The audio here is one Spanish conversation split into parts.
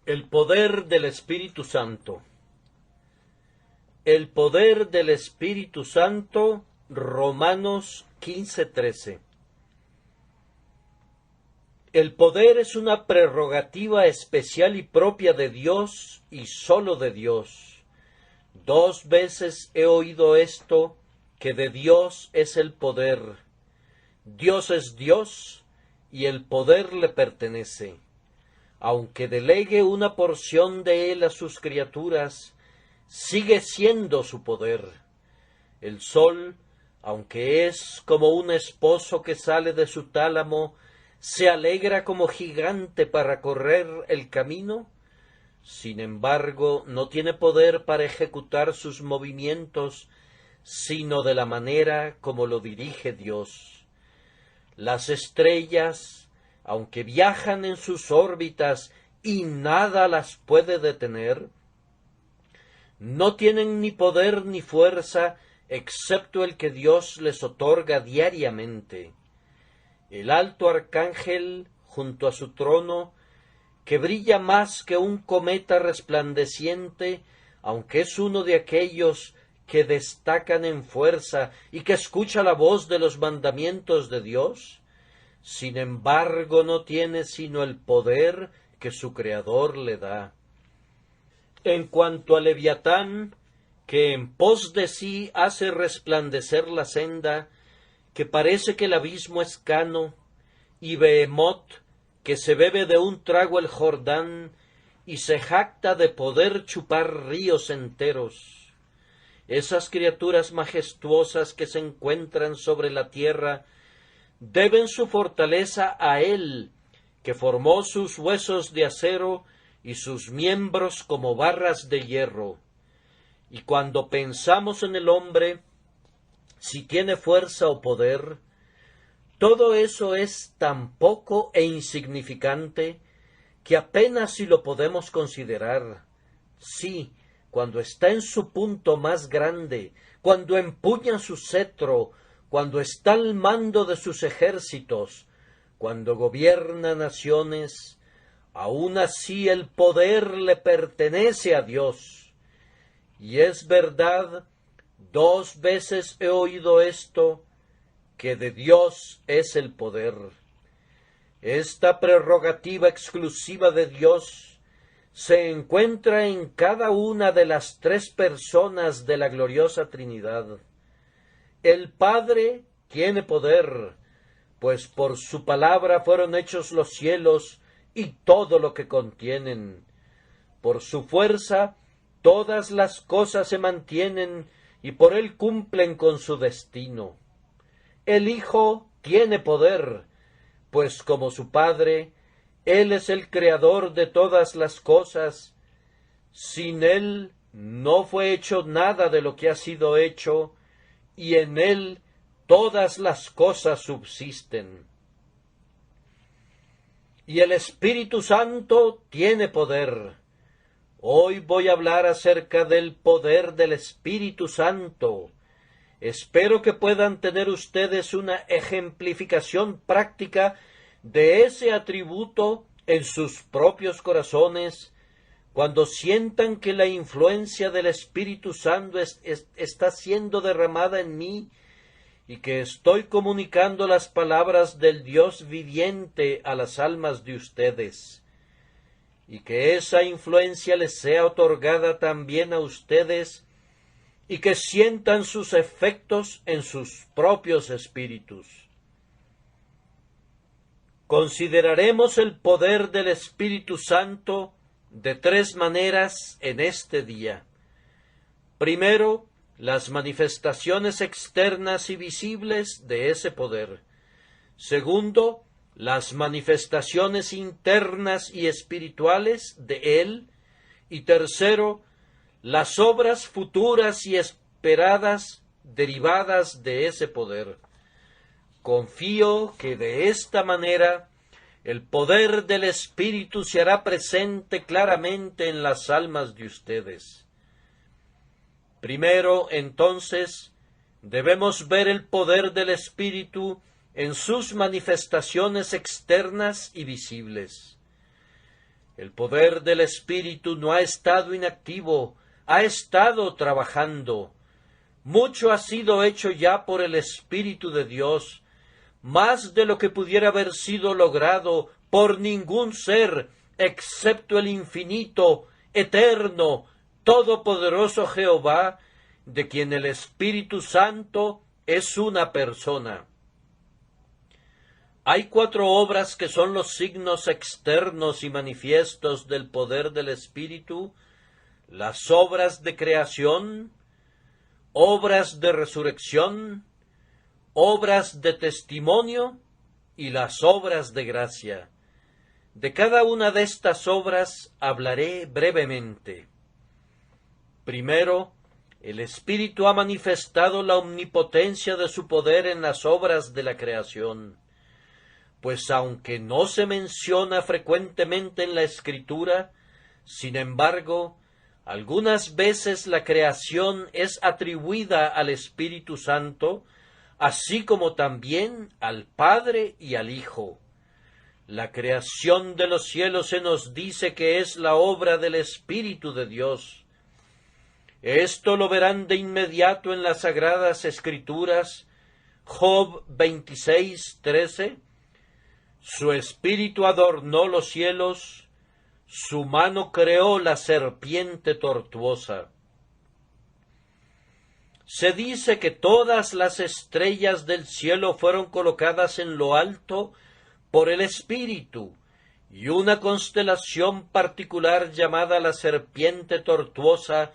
El poder del Espíritu Santo. El poder del Espíritu Santo, Romanos 15:13. El poder es una prerrogativa especial y propia de Dios y sólo de Dios. 2 veces he oído esto, que de Dios es el poder. Dios es Dios y el poder le pertenece. Aunque delegue una porción de él a sus criaturas, sigue siendo su poder. El sol, aunque es como un esposo que sale de su tálamo, se alegra como gigante para correr el camino, sin embargo, no tiene poder para ejecutar sus movimientos, sino de la manera como lo dirige Dios. Las estrellas, aunque viajan en sus órbitas y nada las puede detener, no tienen ni poder ni fuerza excepto el que Dios les otorga diariamente. El alto arcángel, junto a su trono, que brilla más que un cometa resplandeciente, aunque es uno de aquellos que destacan en fuerza y que escucha la voz de los mandamientos de Dios, sin embargo no tiene sino el poder que su Creador le da. En cuanto a Leviatán, que en pos de sí hace resplandecer la senda, que parece que el abismo es cano, y Behemoth, que se bebe de un trago el Jordán, y se jacta de poder chupar ríos enteros. Esas criaturas majestuosas que se encuentran sobre la tierra deben su fortaleza a Él, que formó sus huesos de acero y sus miembros como barras de hierro. Y cuando pensamos en el hombre, si tiene fuerza o poder, todo eso es tan poco e insignificante que apenas si lo podemos considerar. Sí, cuando está en su punto más grande, cuando empuña su cetro, cuando está al mando de sus ejércitos, cuando gobierna naciones, aun así el poder le pertenece a Dios. Y es verdad, 2 veces he oído esto, que de Dios es el poder. Esta prerrogativa exclusiva de Dios se encuentra en cada una de las 3 personas de la gloriosa Trinidad. El Padre tiene poder, pues por su palabra fueron hechos los cielos y todo lo que contienen. Por su fuerza todas las cosas se mantienen y por él cumplen con su destino. El Hijo tiene poder, pues como su Padre, Él es el creador de todas las cosas. Sin Él no fue hecho nada de lo que ha sido hecho, y en Él todas las cosas subsisten. Y el Espíritu Santo tiene poder. Hoy voy a hablar acerca del poder del Espíritu Santo. Espero que puedan tener ustedes una ejemplificación práctica de ese atributo en sus propios corazones, cuando sientan que la influencia del Espíritu Santo está siendo derramada en mí y que estoy comunicando las palabras del Dios viviente a las almas de ustedes, y que esa influencia les sea otorgada también a ustedes, y que sientan sus efectos en sus propios espíritus. Consideraremos el poder del Espíritu Santo de 3 maneras en este día. Primero, las manifestaciones externas y visibles de ese poder. Segundo, las manifestaciones internas y espirituales de él. Y tercero, las obras futuras y esperadas derivadas de ese poder. Confío que de esta manera el poder del Espíritu se hará presente claramente en las almas de ustedes. Primero, entonces, debemos ver el poder del Espíritu en sus manifestaciones externas y visibles. El poder del Espíritu no ha estado inactivo, ha estado trabajando. Mucho ha sido hecho ya por el Espíritu de Dios, más de lo que pudiera haber sido logrado por ningún ser, excepto el infinito, eterno, todopoderoso Jehová, de quien el Espíritu Santo es una persona. Hay 4 obras que son los signos externos y manifiestos del poder del Espíritu: las obras de creación, obras de resurrección, obras de testimonio y las obras de gracia. De cada una de estas obras hablaré brevemente. Primero, el Espíritu ha manifestado la omnipotencia de su poder en las obras de la creación, pues aunque no se menciona frecuentemente en la Escritura, sin embargo, algunas veces la creación es atribuida al Espíritu Santo, así como también al Padre y al Hijo. La creación de los cielos se nos dice que es la obra del Espíritu de Dios. Esto lo verán de inmediato en las Sagradas Escrituras. Job 26:13. Su espíritu adornó los cielos, su mano creó la serpiente tortuosa. Se dice que todas las estrellas del cielo fueron colocadas en lo alto por el Espíritu, y una constelación particular llamada la serpiente tortuosa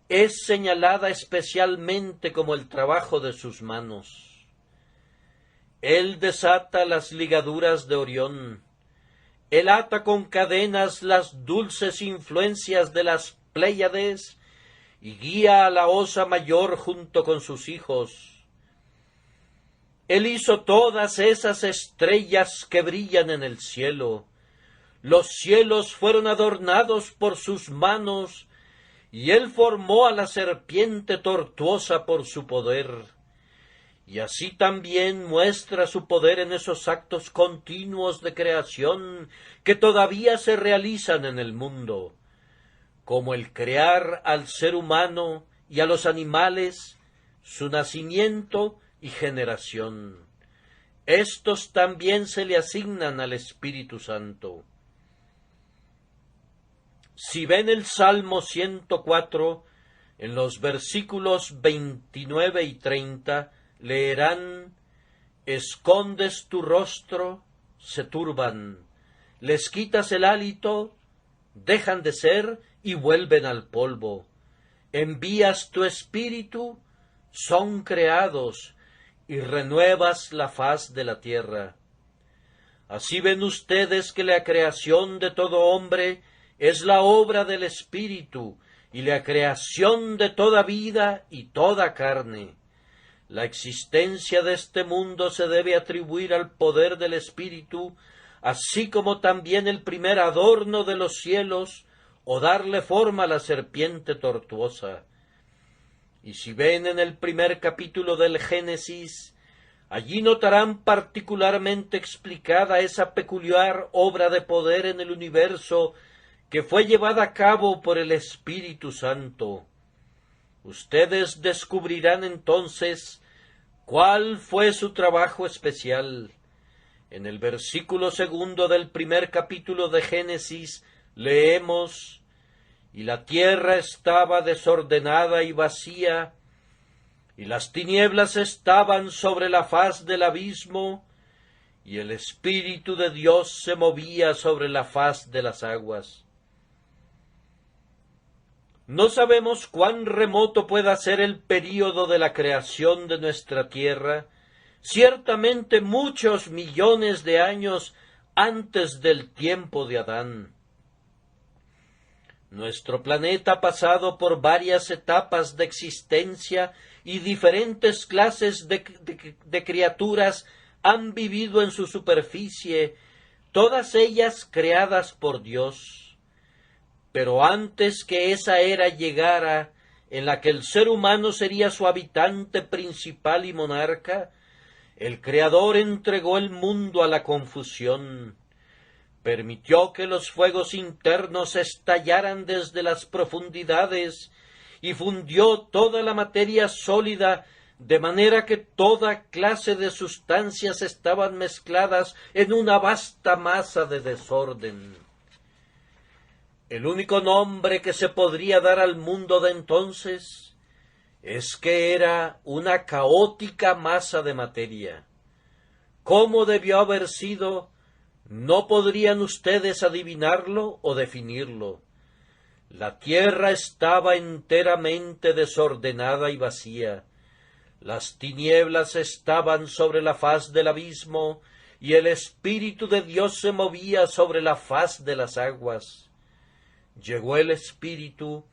es señalada especialmente como el trabajo de sus manos. Él desata las ligaduras de Orión. Él ata con cadenas las dulces influencias de las Pléyades y guía a la Osa Mayor junto con sus hijos. Él hizo todas esas estrellas que brillan en el cielo. Los cielos fueron adornados por sus manos, y él formó a la serpiente tortuosa por su poder. Y así también muestra su poder en esos actos continuos de creación que todavía se realizan en el mundo, como el crear al ser humano y a los animales, su nacimiento y generación. Estos también se le asignan al Espíritu Santo. Si ven el Salmo 104, en los versículos 29 y 30, leerán: escondes tu rostro, se turban, les quitas el hálito, dejan de ser y vuelven al polvo. Envías tu espíritu, son creados, y renuevas la faz de la tierra. Así ven ustedes que la creación de todo hombre es la obra del Espíritu, y la creación de toda vida y toda carne. La existencia de este mundo se debe atribuir al poder del Espíritu, así como también el primer adorno de los cielos, o darle forma a la serpiente tortuosa. Y si ven en el primer capítulo del Génesis, allí notarán particularmente explicada esa peculiar obra de poder en el universo que fue llevada a cabo por el Espíritu Santo. Ustedes descubrirán entonces cuál fue su trabajo especial. En el versículo 2 del primer capítulo de Génesis leemos: y la tierra estaba desordenada y vacía, y las tinieblas estaban sobre la faz del abismo, y el Espíritu de Dios se movía sobre la faz de las aguas. No sabemos cuán remoto pueda ser el período de la creación de nuestra tierra, ciertamente muchos millones de años antes del tiempo de Adán. Nuestro planeta ha pasado por varias etapas de existencia y diferentes clases de criaturas han vivido en su superficie, todas ellas creadas por Dios. Pero antes que esa era llegara, en la que el ser humano sería su habitante principal y monarca, el Creador entregó el mundo a la confusión. permitió que los fuegos internos estallaran desde las profundidades y fundió toda la materia sólida, de manera que toda clase de sustancias estaban mezcladas en una vasta masa de desorden. El único nombre que se podría dar al mundo de entonces es que era una caótica masa de materia. ¿Cómo debió haber sido? No podrían ustedes adivinarlo o definirlo. La tierra estaba enteramente desordenada y vacía. Las tinieblas estaban sobre la faz del abismo, y el Espíritu de Dios se movía sobre la faz de las aguas. Llegó el Espíritu,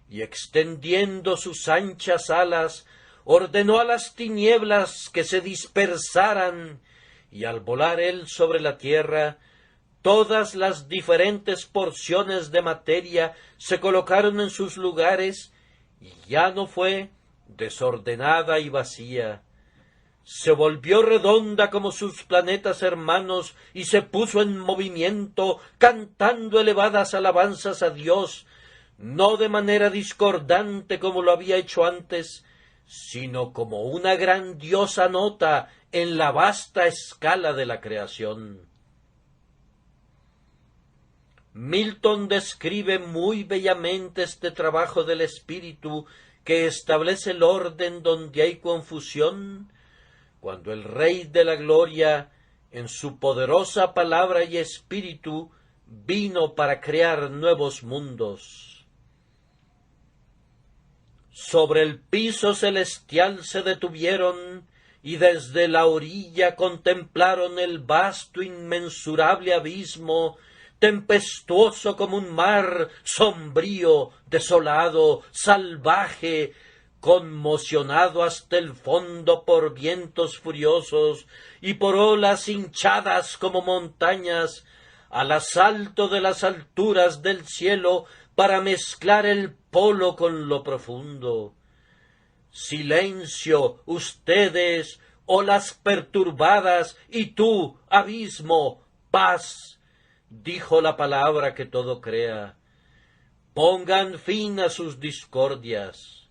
y extendiendo sus anchas alas, ordenó a las tinieblas que se dispersaran, y al volar él sobre la tierra, todas las diferentes porciones de materia se colocaron en sus lugares, y ya no fue desordenada y vacía. Se volvió redonda como sus planetas hermanos y se puso en movimiento, cantando elevadas alabanzas a Dios, no de manera discordante como lo había hecho antes, sino como una grandiosa nota en la vasta escala de la creación. Milton describe muy bellamente este trabajo del Espíritu que establece el orden donde hay confusión, cuando el Rey de la Gloria, en su poderosa palabra y espíritu, vino para crear nuevos mundos. Sobre el piso celestial se detuvieron y desde la orilla contemplaron el vasto inmensurable abismo, tempestuoso como un mar, sombrío, desolado, salvaje, conmocionado hasta el fondo por vientos furiosos y por olas hinchadas como montañas, al asalto de las alturas del cielo para mezclar el polo con lo profundo. Silencio, ustedes, olas perturbadas, y tú, abismo, paz, dijo la palabra que todo crea. Pongan fin a sus discordias.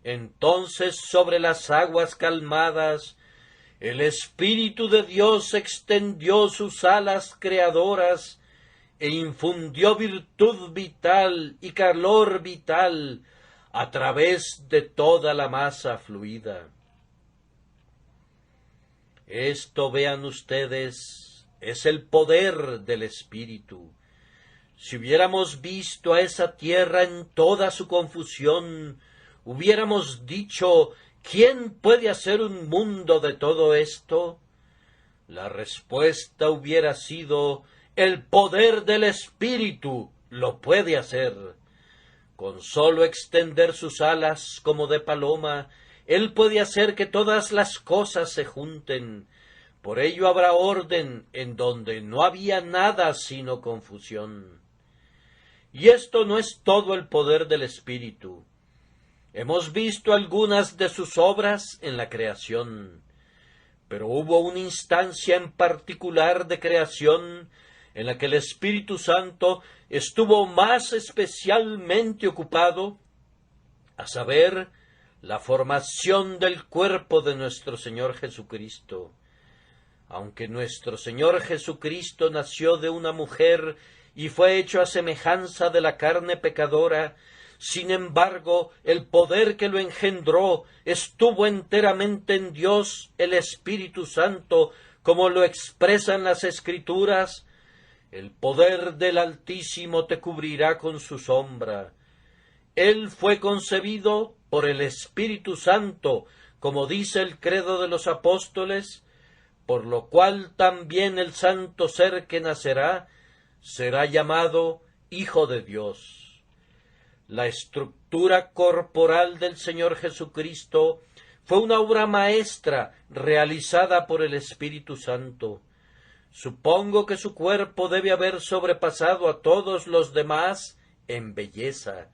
Entonces sobre las aguas calmadas el Espíritu de Dios extendió sus alas creadoras e infundió virtud vital y calor vital a través de toda la masa fluida. Esto, vean ustedes, es el poder del Espíritu. Si hubiéramos visto a esa tierra en toda su confusión, hubiéramos dicho, ¿quién puede hacer un mundo de todo esto? La respuesta hubiera sido, el poder del Espíritu lo puede hacer. Con sólo extender sus alas como de paloma, él puede hacer que todas las cosas se junten. Por ello habrá orden en donde no había nada sino confusión. Y esto no es todo el poder del Espíritu. Hemos visto algunas de sus obras en la creación, pero hubo una instancia en particular de creación en la que el Espíritu Santo estuvo más especialmente ocupado, a saber, la formación del cuerpo de nuestro Señor Jesucristo. Aunque nuestro Señor Jesucristo nació de una mujer y fue hecho a semejanza de la carne pecadora, sin embargo, el poder que lo engendró estuvo enteramente en Dios, el Espíritu Santo, como lo expresan las Escrituras. El poder del Altísimo te cubrirá con su sombra. Él fue concebido por el Espíritu Santo, como dice el credo de los apóstoles, por lo cual también el santo ser que nacerá será llamado Hijo de Dios. La estructura corporal del Señor Jesucristo fue una obra maestra realizada por el Espíritu Santo. Supongo que su cuerpo debe haber sobrepasado a todos los demás en belleza,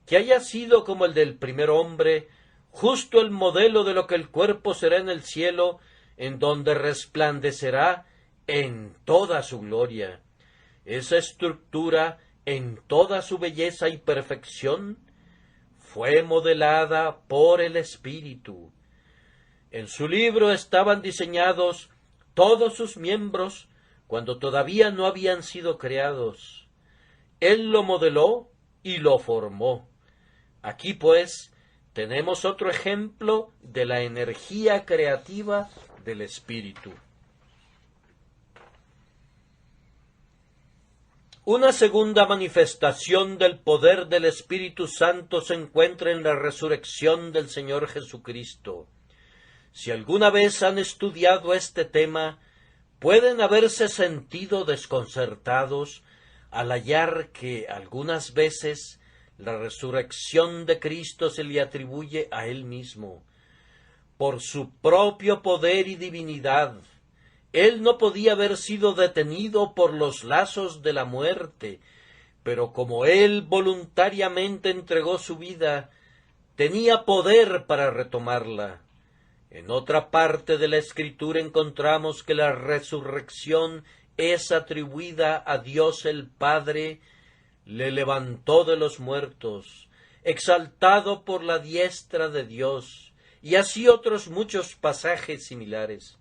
que haya sido como el del primer hombre, justo el modelo de lo que el cuerpo será en el cielo, en donde resplandecerá en toda su gloria. esa estructura en toda su belleza y perfección fue modelada por el Espíritu. En su libro estaban diseñados todos sus miembros cuando todavía no habían sido creados. Él lo modeló y lo formó. Aquí, pues, tenemos otro ejemplo de la energía creativa del Espíritu. Una segunda manifestación del poder del Espíritu Santo se encuentra en la resurrección del Señor Jesucristo. Si alguna vez han estudiado este tema, pueden haberse sentido desconcertados al hallar que algunas veces la resurrección de Cristo se le atribuye a Él mismo. Por su propio poder y divinidad, Él no podía haber sido detenido por los lazos de la muerte, pero como Él voluntariamente entregó su vida, tenía poder para retomarla. En otra parte de la Escritura encontramos que la resurrección es atribuida a Dios el Padre, le levantó de los muertos, exaltado por la diestra de Dios, y así otros muchos pasajes similares.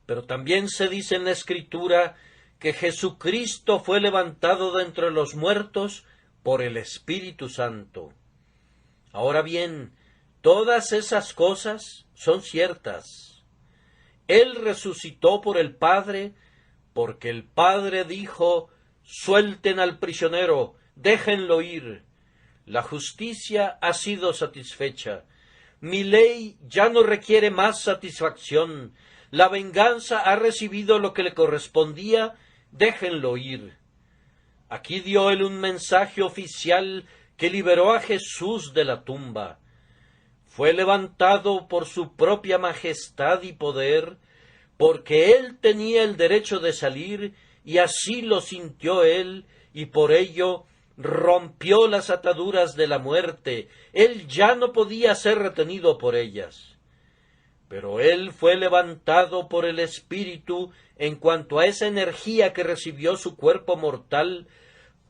Pero también se dice en la Escritura que Jesucristo fue levantado de entre los muertos por el Espíritu Santo. Ahora bien, todas esas cosas son ciertas. Él resucitó por el Padre, porque el Padre dijo: suelten al prisionero, déjenlo ir. La justicia ha sido satisfecha. Mi ley ya no requiere más satisfacción. La venganza ha recibido lo que le correspondía, déjenlo ir. Aquí dio él un mensaje oficial que liberó a Jesús de la tumba. Fue levantado por su propia majestad y poder, porque él tenía el derecho de salir, y así lo sintió él, y por ello rompió las ataduras de la muerte. Él ya no podía ser retenido por ellas. Pero él fue levantado por el Espíritu en cuanto a esa energía que recibió su cuerpo mortal,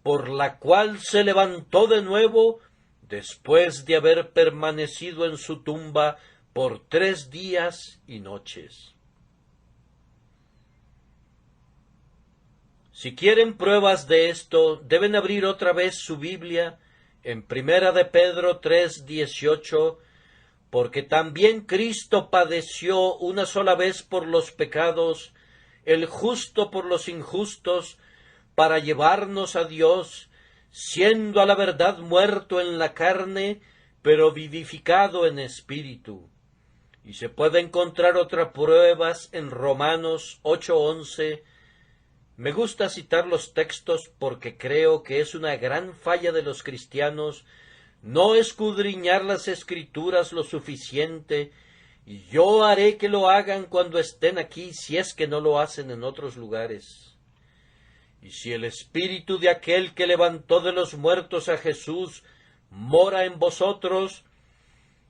por la cual se levantó de nuevo después de haber permanecido en su tumba por 3 días y noches. Si quieren pruebas de esto, deben abrir otra vez su Biblia en 1 de Pedro 3:18, porque también Cristo padeció una sola vez por los pecados, el justo por los injustos, para llevarnos a Dios, siendo a la verdad muerto en la carne, pero vivificado en espíritu. Y se puede encontrar otras pruebas en Romanos 8:11. Me gusta citar los textos porque creo que es una gran falla de los cristianos no escudriñar las Escrituras lo suficiente, y yo haré que lo hagan cuando estén aquí, si es que no lo hacen en otros lugares. Y si el Espíritu de aquel que levantó de los muertos a Jesús mora en vosotros,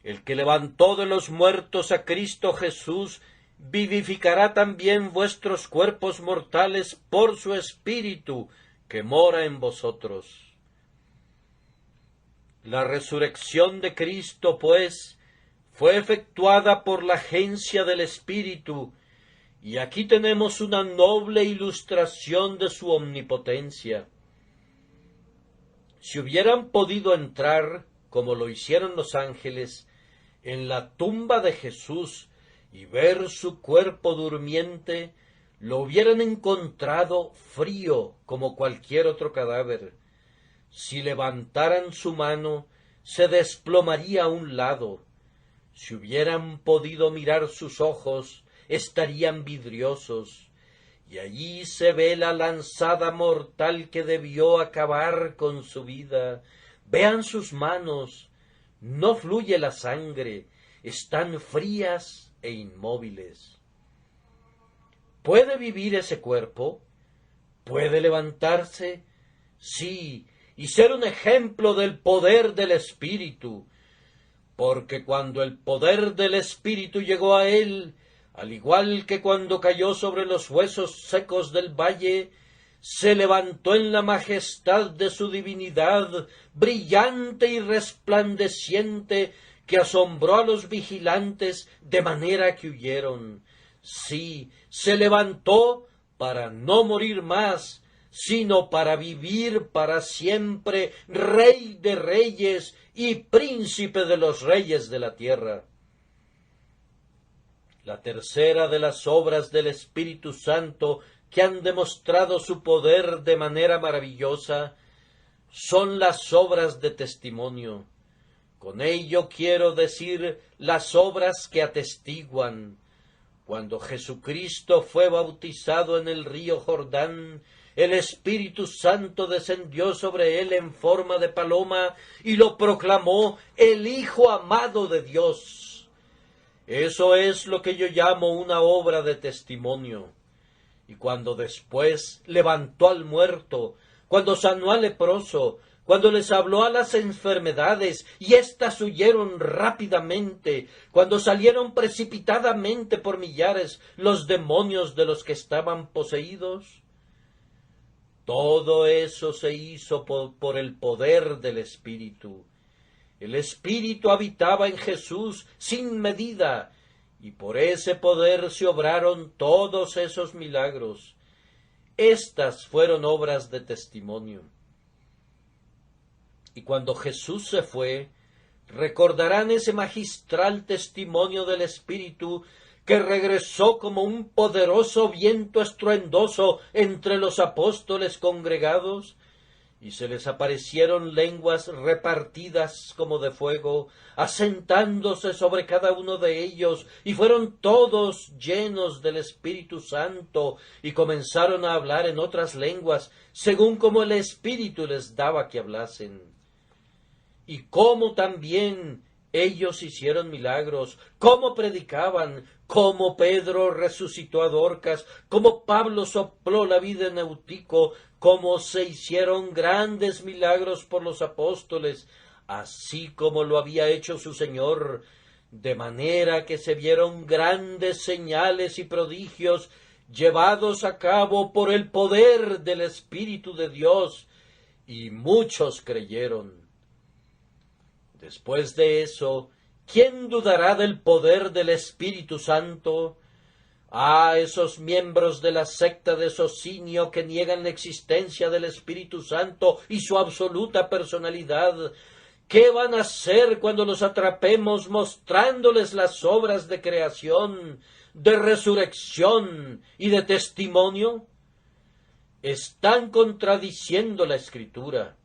el que levantó de los muertos a Cristo Jesús vivificará también vuestros cuerpos mortales por su Espíritu que mora en vosotros. La resurrección de Cristo, pues, fue efectuada por la agencia del Espíritu, y aquí tenemos una noble ilustración de su omnipotencia. Si hubieran podido entrar, como lo hicieron los ángeles, en la tumba de Jesús y ver su cuerpo durmiente, lo hubieran encontrado frío como cualquier otro cadáver. Si levantaran su mano, se desplomaría a un lado. Si hubieran podido mirar sus ojos, estarían vidriosos. Y allí se ve la lanzada mortal que debió acabar con su vida. Vean sus manos, no fluye la sangre, están frías e inmóviles. ¿Puede vivir ese cuerpo? ¿Puede levantarse? Sí, y ser un ejemplo del poder del Espíritu, porque cuando el poder del Espíritu llegó a él, al igual que cuando cayó sobre los huesos secos del valle, se levantó en la majestad de su divinidad, brillante y resplandeciente, que asombró a los vigilantes de manera que huyeron. Sí, se levantó para no morir más, sino para vivir para siempre, Rey de reyes y Príncipe de los reyes de la tierra. La tercera de las obras del Espíritu Santo que han demostrado su poder de manera maravillosa son las obras de testimonio. Con ello quiero decir las obras que atestiguan. Cuando Jesucristo fue bautizado en el río Jordán, el Espíritu Santo descendió sobre él en forma de paloma y lo proclamó el Hijo amado de Dios. Eso es lo que yo llamo una obra de testimonio. Y cuando después levantó al muerto, cuando sanó al leproso, cuando les habló a las enfermedades y éstas huyeron rápidamente, cuando salieron precipitadamente por millares los demonios de los que estaban poseídos, todo eso se hizo por el poder del Espíritu. El Espíritu habitaba en Jesús sin medida, y por ese poder se obraron todos esos milagros. Estas fueron obras de testimonio. Y cuando Jesús se fue, recordarán ese magistral testimonio del Espíritu que regresó como un poderoso viento estruendoso entre los apóstoles congregados, y se les aparecieron lenguas repartidas como de fuego, asentándose sobre cada uno de ellos, y fueron todos llenos del Espíritu Santo, y comenzaron a hablar en otras lenguas, según como el Espíritu les daba que hablasen. Y cómo también ellos hicieron milagros, cómo predicaban, cómo Pedro resucitó a Dorcas, cómo Pablo sopló la vida en Eutico, cómo se hicieron grandes milagros por los apóstoles, así como lo había hecho su Señor, de manera que se vieron grandes señales y prodigios llevados a cabo por el poder del Espíritu de Dios, y muchos creyeron. Después de eso, ¿quién dudará del poder del Espíritu Santo? Esos miembros de la secta de Socinio que niegan la existencia del Espíritu Santo y su absoluta personalidad, ¿qué van a hacer cuando los atrapemos mostrándoles las obras de creación, de resurrección y de testimonio? Están contradiciendo la Escritura,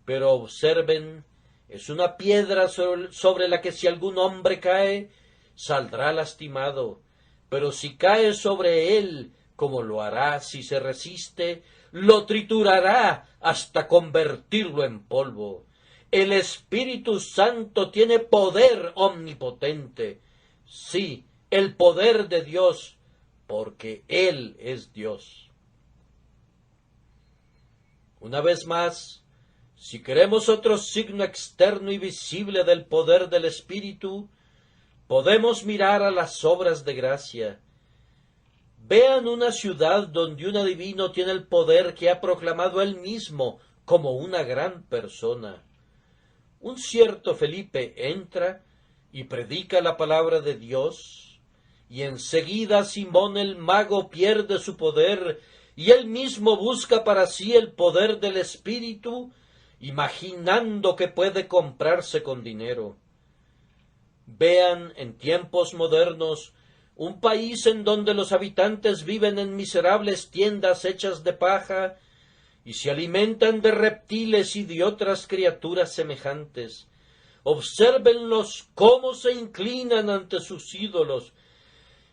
pero observen, es una piedra sobre la que si algún hombre cae, saldrá lastimado, pero si cae sobre él, como lo hará si se resiste, lo triturará hasta convertirlo en polvo. El Espíritu Santo tiene poder omnipotente, sí, el poder de Dios, porque Él es Dios. Una vez más, si queremos otro signo externo y visible del poder del Espíritu, podemos mirar a las obras de gracia. Vean una ciudad donde un adivino tiene el poder que ha proclamado él mismo como una gran persona. Un cierto Felipe entra y predica la palabra de Dios, y enseguida Simón el mago pierde su poder, y él mismo busca para sí el poder del Espíritu, imaginando que puede comprarse con dinero. Vean en tiempos modernos un país en donde los habitantes viven en miserables tiendas hechas de paja y se alimentan de reptiles y de otras criaturas semejantes. Obsérvenlos cómo se inclinan ante sus ídolos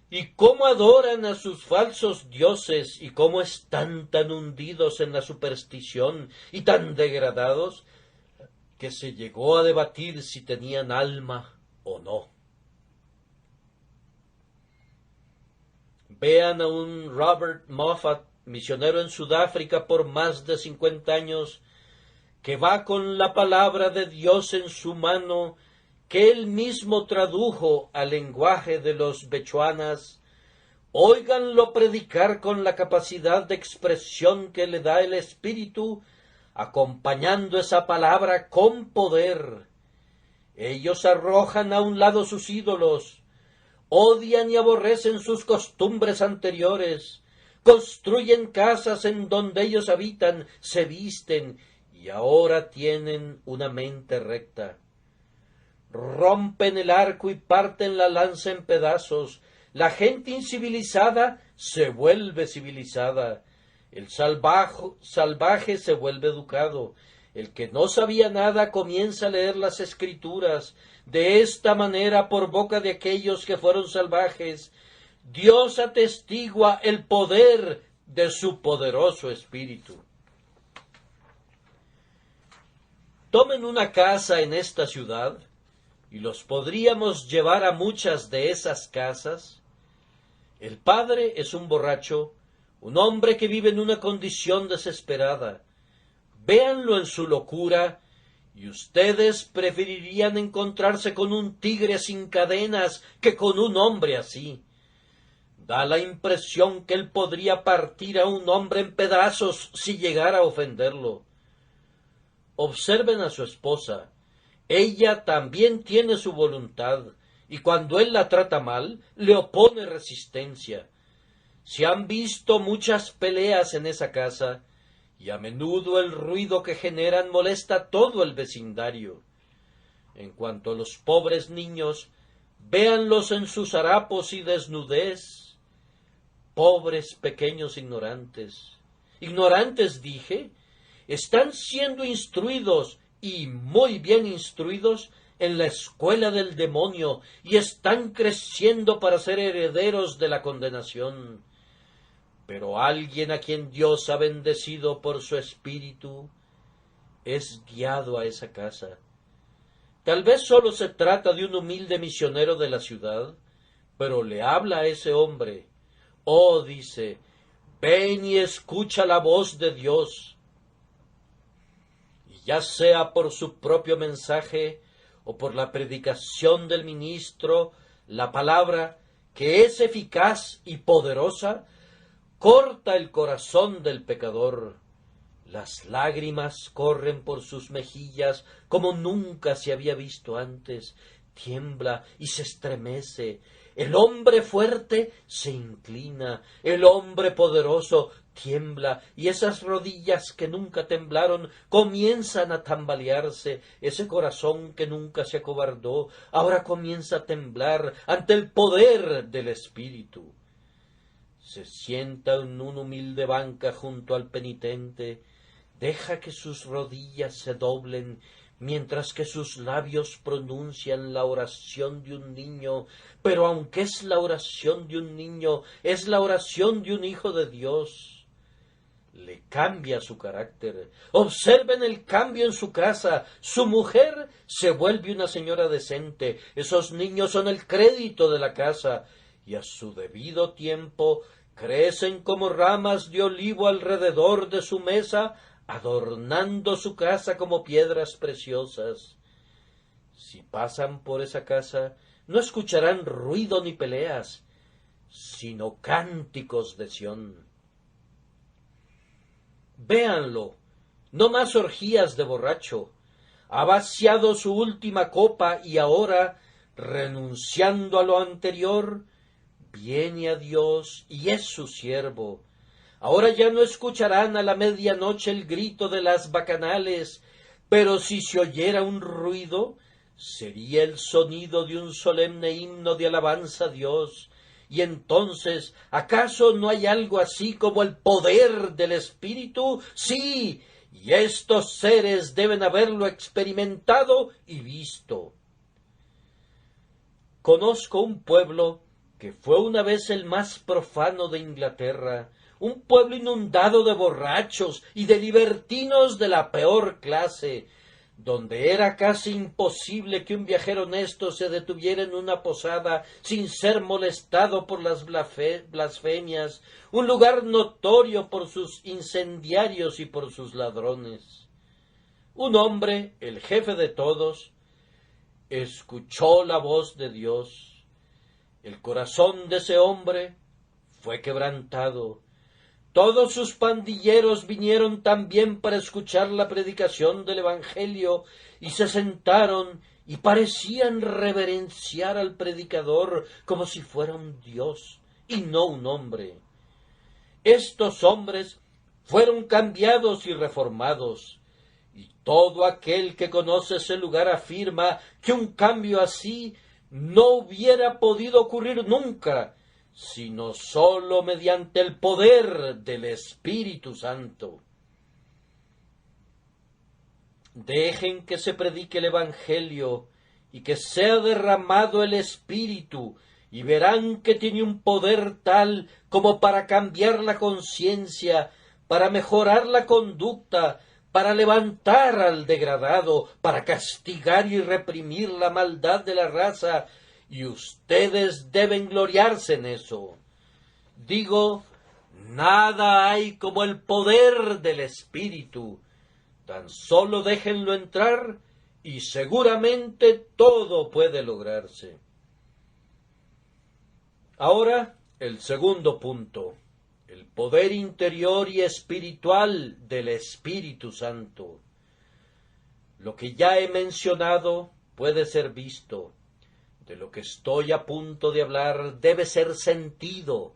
y cómo adoran a sus falsos dioses, y cómo están tan hundidos en la superstición y tan degradados que se llegó a debatir si tenían alma o no. Vean a un Robert Moffat, misionero en Sudáfrica por más de 50 años, que va con la palabra de Dios en su mano que él mismo tradujo al lenguaje de los bechuanas, óiganlo predicar con la capacidad de expresión que le da el Espíritu, acompañando esa palabra con poder. Ellos arrojan a un lado sus ídolos, odian y aborrecen sus costumbres anteriores, construyen casas en donde ellos habitan, se visten y ahora tienen una mente recta. Rompen el arco y parten la lanza en pedazos. La gente incivilizada se vuelve civilizada. El salvaje se vuelve educado. El que no sabía nada comienza a leer las Escrituras. De esta manera, por boca de aquellos que fueron salvajes, Dios atestigua el poder de su poderoso Espíritu. Tomen una casa en esta ciudad, y los podríamos llevar a muchas de esas casas. El padre es un borracho, un hombre que vive en una condición desesperada. Véanlo en su locura, y ustedes preferirían encontrarse con un tigre sin cadenas que con un hombre así. Da la impresión que él podría partir a un hombre en pedazos si llegara a ofenderlo. Observen a su esposa. Ella también tiene su voluntad, y cuando él la trata mal, le opone resistencia. Se han visto muchas peleas en esa casa, y a menudo el ruido que generan molesta a todo el vecindario. En cuanto a los pobres niños, véanlos en sus harapos y desnudez. Pobres pequeños ignorantes. ¿Ignorantes dije? Están siendo instruidos, y muy bien instruidos, en la escuela del demonio, y están creciendo para ser herederos de la condenación. Pero alguien a quien Dios ha bendecido por su Espíritu es guiado a esa casa. Tal vez solo se trata de un humilde misionero de la ciudad, pero le habla a ese hombre. Oh, dice, ven y escucha la voz de Dios. Y ya sea por su propio mensaje o por la predicación del ministro, la palabra, que es eficaz y poderosa, corta el corazón del pecador. Las lágrimas corren por sus mejillas como nunca se había visto antes. Tiembla y se estremece. El hombre fuerte se inclina. El hombre poderoso tiembla, y esas rodillas que nunca temblaron comienzan a tambalearse. Ese corazón que nunca se acobardó ahora comienza a temblar ante el poder del Espíritu. Se sienta en una humilde banca junto al penitente, deja que sus rodillas se doblen, mientras que sus labios pronuncian la oración de un niño, pero aunque es la oración de un niño, es la oración de un hijo de Dios. Le cambia su carácter. Observen el cambio en su casa. Su mujer se vuelve una señora decente. Esos niños son el crédito de la casa, y a su debido tiempo crecen como ramas de olivo alrededor de su mesa, adornando su casa como piedras preciosas. Si pasan por esa casa, no escucharán ruido ni peleas, sino cánticos de Sión. Véanlo, no más orgías de borracho. Ha vaciado su última copa y ahora, renunciando a lo anterior, viene a Dios y es su siervo. Ahora ya no escucharán a la medianoche el grito de las bacanales, pero si se oyera un ruido, sería el sonido de un solemne himno de alabanza a Dios. Y entonces, ¿acaso no hay algo así como el poder del Espíritu? Sí, y estos seres deben haberlo experimentado y visto. Conozco un pueblo que fue una vez el más profano de Inglaterra, un pueblo inundado de borrachos y de libertinos de la peor clase, donde era casi imposible que un viajero honesto se detuviera en una posada sin ser molestado por las blasfemias, un lugar notorio por sus incendiarios y por sus ladrones. Un hombre, el jefe de todos, escuchó la voz de Dios. El corazón de ese hombre fue quebrantado. Todos sus pandilleros vinieron también para escuchar la predicación del Evangelio y se sentaron y parecían reverenciar al predicador como si fuera un Dios y no un hombre. Estos hombres fueron cambiados y reformados, y todo aquel que conoce ese lugar afirma que un cambio así no hubiera podido ocurrir nunca, sino sólo mediante el poder del Espíritu Santo. Dejen que se predique el Evangelio y que sea derramado el Espíritu, y verán que tiene un poder tal como para cambiar la conciencia, para mejorar la conducta, para levantar al degradado, para castigar y reprimir la maldad de la raza, y ustedes deben gloriarse en eso. Digo, nada hay como el poder del Espíritu. Tan solo déjenlo entrar y seguramente todo puede lograrse. Ahora, el segundo punto, el poder interior y espiritual del Espíritu Santo. Lo que ya he mencionado puede ser visto. De lo que estoy a punto de hablar debe ser sentido,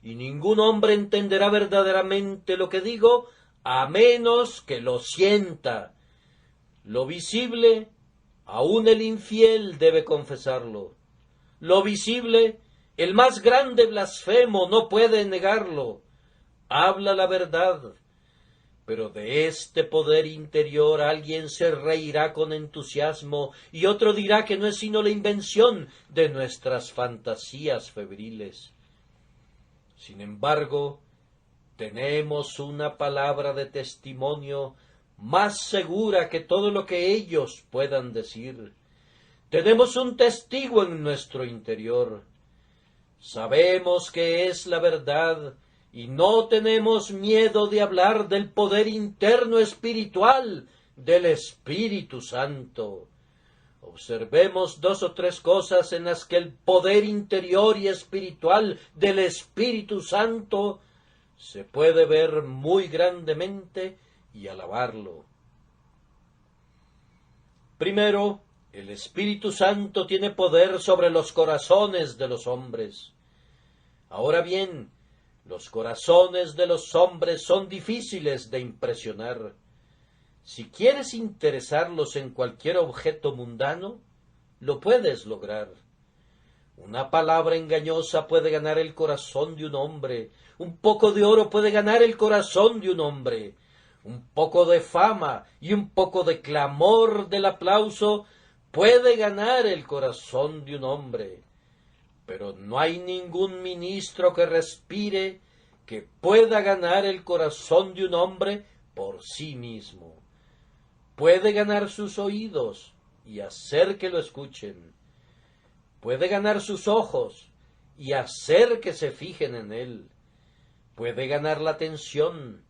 y ningún hombre entenderá verdaderamente lo que digo a menos que lo sienta. Lo visible, aun el infiel debe confesarlo. Lo visible, el más grande blasfemo no puede negarlo. Habla la verdad, pero de este poder interior alguien se reirá con entusiasmo y otro dirá que no es sino la invención de nuestras fantasías febriles. Sin embargo, tenemos una palabra de testimonio más segura que todo lo que ellos puedan decir. Tenemos un testigo en nuestro interior. Sabemos que es la verdad y no tenemos miedo de hablar del poder interno espiritual del Espíritu Santo. Observemos 2 o 3 cosas en las que el poder interior y espiritual del Espíritu Santo se puede ver muy grandemente y alabarlo. Primero, el Espíritu Santo tiene poder sobre los corazones de los hombres. Ahora bien, los corazones de los hombres son difíciles de impresionar. Si quieres interesarlos en cualquier objeto mundano, lo puedes lograr. Una palabra engañosa puede ganar el corazón de un hombre, un poco de oro puede ganar el corazón de un hombre, un poco de fama y un poco de clamor del aplauso puede ganar el corazón de un hombre, pero no hay ningún ministro que respire que pueda ganar el corazón de un hombre por sí mismo. Puede ganar sus oídos y hacer que lo escuchen. Puede ganar sus ojos y hacer que se fijen en él. Puede ganar la atención,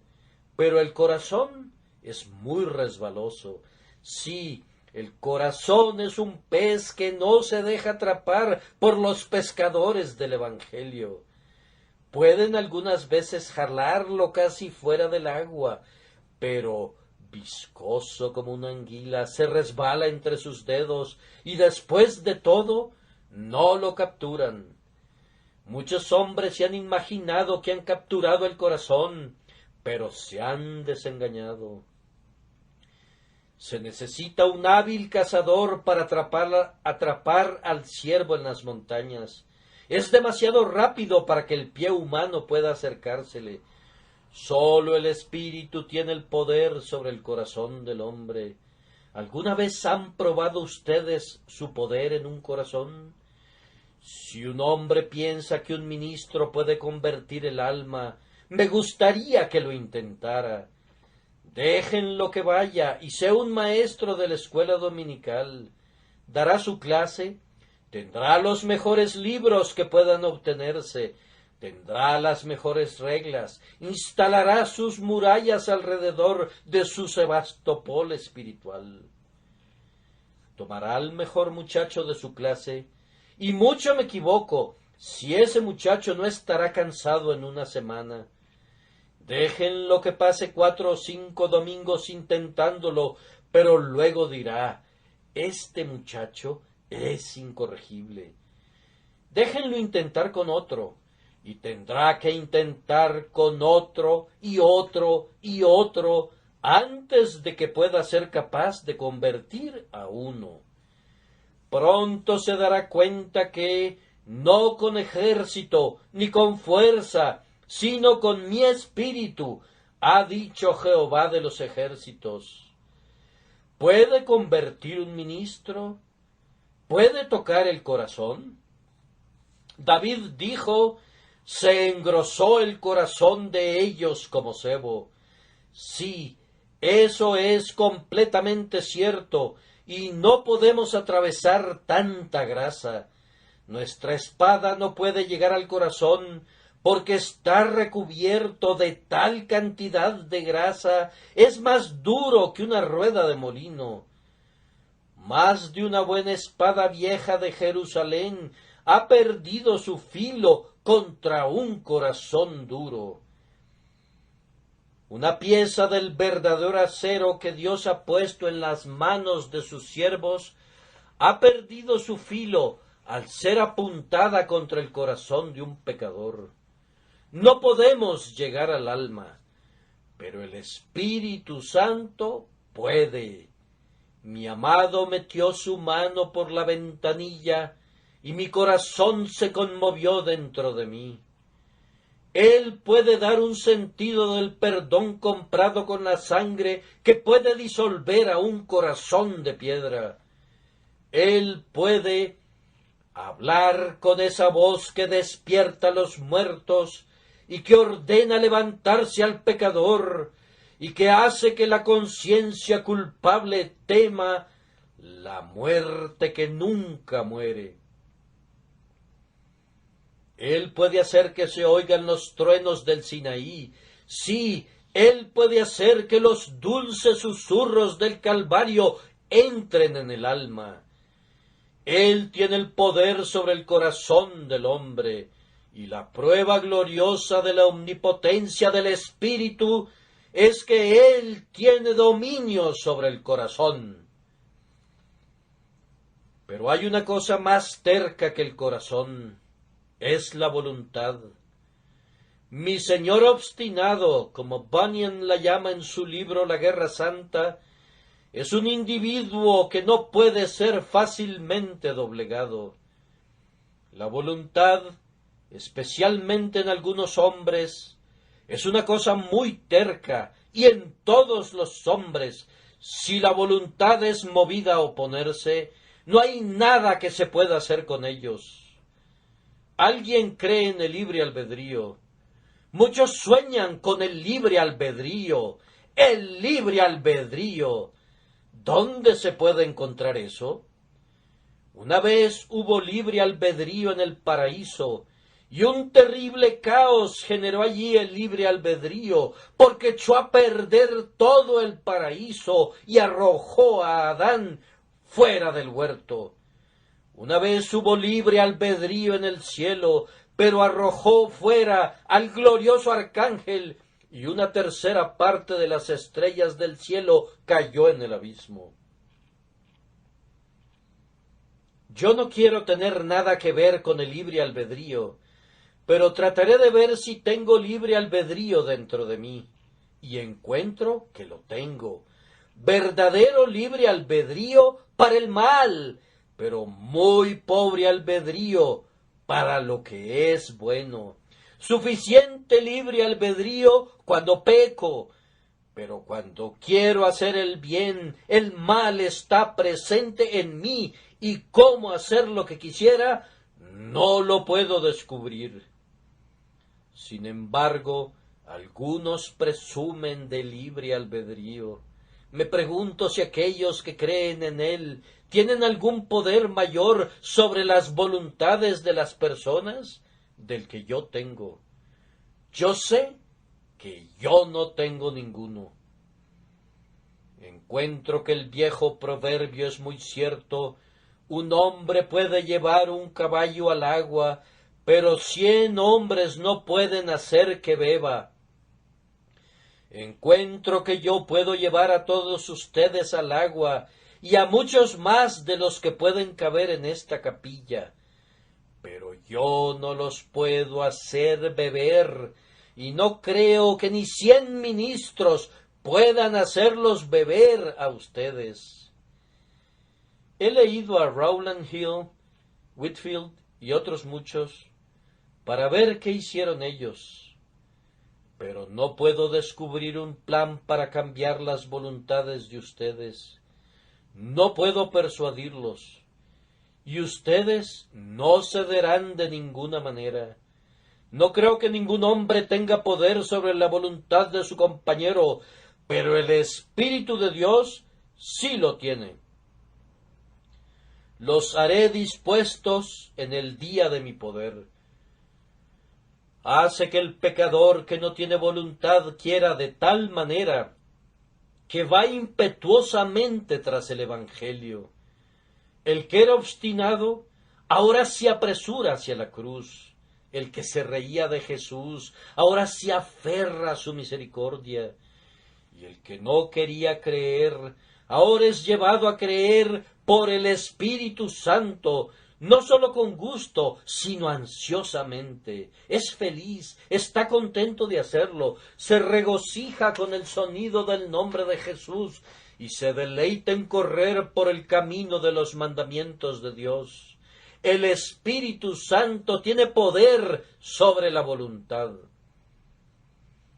pero el corazón es muy resbaloso. Sí, el corazón es un pez que no se deja atrapar por los pescadores del Evangelio. Pueden algunas veces jalarlo casi fuera del agua, pero viscoso como una anguila se resbala entre sus dedos y después de todo no lo capturan. Muchos hombres se han imaginado que han capturado el corazón, pero se han desengañado. Se necesita un hábil cazador para atrapar al ciervo en las montañas. Es demasiado rápido para que el pie humano pueda acercársele. Sólo el Espíritu tiene el poder sobre el corazón del hombre. ¿Alguna vez han probado ustedes su poder en un corazón? Si un hombre piensa que un ministro puede convertir el alma, me gustaría que lo intentara. Déjenlo que vaya y sea un maestro de la escuela dominical. Dará su clase, tendrá los mejores libros que puedan obtenerse, tendrá las mejores reglas, instalará sus murallas alrededor de su Sebastopol espiritual. tomará al mejor muchacho de su clase, y mucho me equivoco si ese muchacho no estará cansado en una semana. Déjenlo que pase 4 o 5 domingos intentándolo, pero luego dirá, este muchacho es incorregible. Déjenlo intentar con otro, y tendrá que intentar con otro y otro y otro, antes de que pueda ser capaz de convertir a uno. Pronto se dará cuenta que no con ejército ni con fuerza, sino con mi espíritu, ha dicho Jehová de los ejércitos. ¿Puede convertir un ministro? ¿Puede tocar el corazón? David dijo, se engrosó el corazón de ellos como sebo. Sí, eso es completamente cierto, y no podemos atravesar tanta grasa. Nuestra espada no puede llegar al corazón, porque está recubierto de tal cantidad de grasa, es más duro que una rueda de molino. Más de una buena espada vieja de Jerusalén ha perdido su filo contra un corazón duro. Una pieza del verdadero acero que Dios ha puesto en las manos de sus siervos ha perdido su filo al ser apuntada contra el corazón de un pecador. No podemos llegar al alma, pero el Espíritu Santo puede. Mi amado metió su mano por la ventanilla y mi corazón se conmovió dentro de mí. Él puede dar un sentido del perdón comprado con la sangre que puede disolver a un corazón de piedra. Él puede hablar con esa voz que despierta a los muertos y que ordena levantarse al pecador y que hace que la conciencia culpable tema la muerte que nunca muere. Él puede hacer que se oigan los truenos del Sinaí. Sí, Él puede hacer que los dulces susurros del Calvario entren en el alma. Él tiene el poder sobre el corazón del hombre, y la prueba gloriosa de la omnipotencia del Espíritu es que Él tiene dominio sobre el corazón. Pero hay una cosa más terca que el corazón, es la voluntad. Mi señor obstinado, como Bunyan la llama en su libro La Guerra Santa, es un individuo que no puede ser fácilmente doblegado. La voluntad, especialmente en algunos hombres, es una cosa muy terca, y en todos los hombres, si la voluntad es movida a oponerse, no hay nada que se pueda hacer con ellos. Alguien cree en el libre albedrío. Muchos sueñan con el libre albedrío. El libre albedrío. ¿Dónde se puede encontrar eso? Una vez hubo libre albedrío en el paraíso, y un terrible caos generó allí el libre albedrío, porque echó a perder todo el paraíso y arrojó a Adán fuera del huerto. Una vez hubo libre albedrío en el cielo, pero arrojó fuera al glorioso arcángel, y una tercera parte de las estrellas del cielo cayó en el abismo. Yo no quiero tener nada que ver con el libre albedrío, pero trataré de ver si tengo libre albedrío dentro de mí, y encuentro que lo tengo. Verdadero libre albedrío para el mal, pero muy pobre albedrío para lo que es bueno. Suficiente libre albedrío cuando peco, pero cuando quiero hacer el bien, el mal está presente en mí, y cómo hacer lo que quisiera, no lo puedo descubrir. Sin embargo, algunos presumen de libre albedrío. Me pregunto si aquellos que creen en él tienen algún poder mayor sobre las voluntades de las personas del que yo tengo. Yo sé que yo no tengo ninguno. Encuentro que el viejo proverbio es muy cierto: un hombre puede llevar un caballo al agua, pero 100 hombres no pueden hacer que beba. Encuentro que yo puedo llevar a todos ustedes al agua, y a muchos más de los que pueden caber en esta capilla, pero yo no los puedo hacer beber, y no creo que ni 100 ministros puedan hacerlos beber a ustedes. He leído a Rowland Hill, Whitefield y otros muchos para ver qué hicieron ellos, pero no puedo descubrir un plan para cambiar las voluntades de ustedes. No puedo persuadirlos, y ustedes no cederán de ninguna manera. No creo que ningún hombre tenga poder sobre la voluntad de su compañero, pero el Espíritu de Dios sí lo tiene. Los haré dispuestos en el día de mi poder. Hace que el pecador que no tiene voluntad quiera de tal manera que va impetuosamente tras el Evangelio. El que era obstinado ahora se apresura hacia la cruz. El que se reía de Jesús ahora se aferra a su misericordia. Y el que no quería creer ahora es llevado a creer por el Espíritu Santo, no sólo con gusto, sino ansiosamente. Es feliz, está contento de hacerlo, se regocija con el sonido del nombre de Jesús y se deleita en correr por el camino de los mandamientos de Dios. El Espíritu Santo tiene poder sobre la voluntad.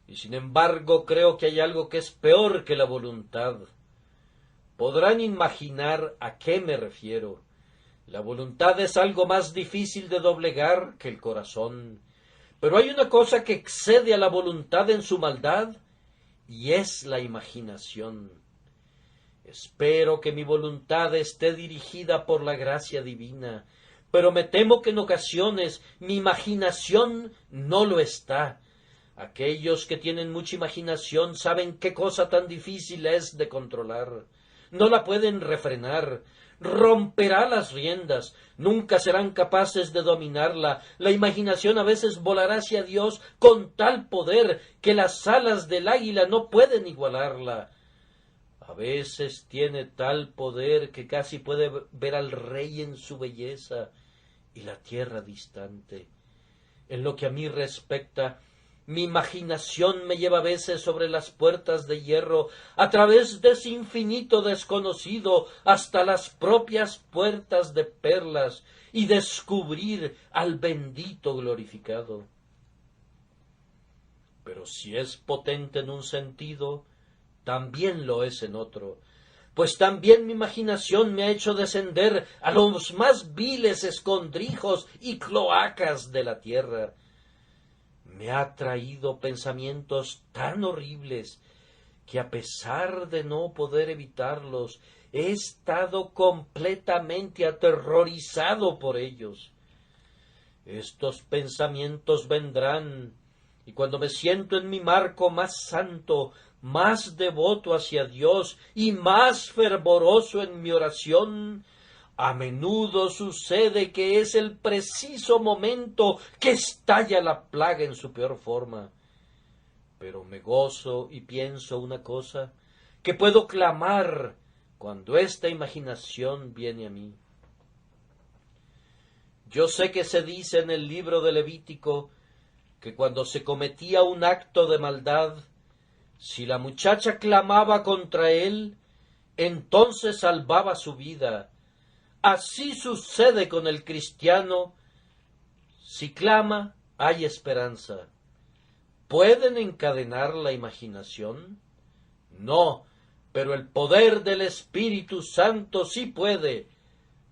Y sin embargo creo que hay algo que es peor que la voluntad. Podrán imaginar a qué me refiero. La voluntad es algo más difícil de doblegar que el corazón. Pero hay una cosa que excede a la voluntad en su maldad, y es la imaginación. Espero que mi voluntad esté dirigida por la gracia divina, pero me temo que en ocasiones mi imaginación no lo está. Aquellos que tienen mucha imaginación saben qué cosa tan difícil es de controlar. No la pueden refrenar, romperá las riendas, nunca serán capaces de dominarla. La imaginación a veces volará hacia Dios con tal poder que las alas del águila no pueden igualarla. A veces tiene tal poder que casi puede ver al rey en su belleza y la tierra distante. En lo que a mí respecta, mi imaginación me lleva a veces sobre las puertas de hierro, a través de ese infinito desconocido, hasta las propias puertas de perlas, y descubrir al bendito glorificado. Pero si es potente en un sentido, también lo es en otro, pues también mi imaginación me ha hecho descender a los más viles escondrijos y cloacas de la tierra. Me ha traído pensamientos tan horribles que a pesar de no poder evitarlos, he estado completamente aterrorizado por ellos. Estos pensamientos vendrán, y cuando me siento en mi marco más santo, más devoto hacia Dios y más fervoroso en mi oración, a menudo sucede que es el preciso momento que estalla la plaga en su peor forma. Pero me gozo y pienso una cosa, que puedo clamar cuando esta imaginación viene a mí. Yo sé que se dice en el libro de Levítico que cuando se cometía un acto de maldad, si la muchacha clamaba contra él, entonces salvaba su vida. Así sucede con el cristiano. Si clama, hay esperanza. ¿Pueden encadenar la imaginación? No, pero el poder del Espíritu Santo sí puede.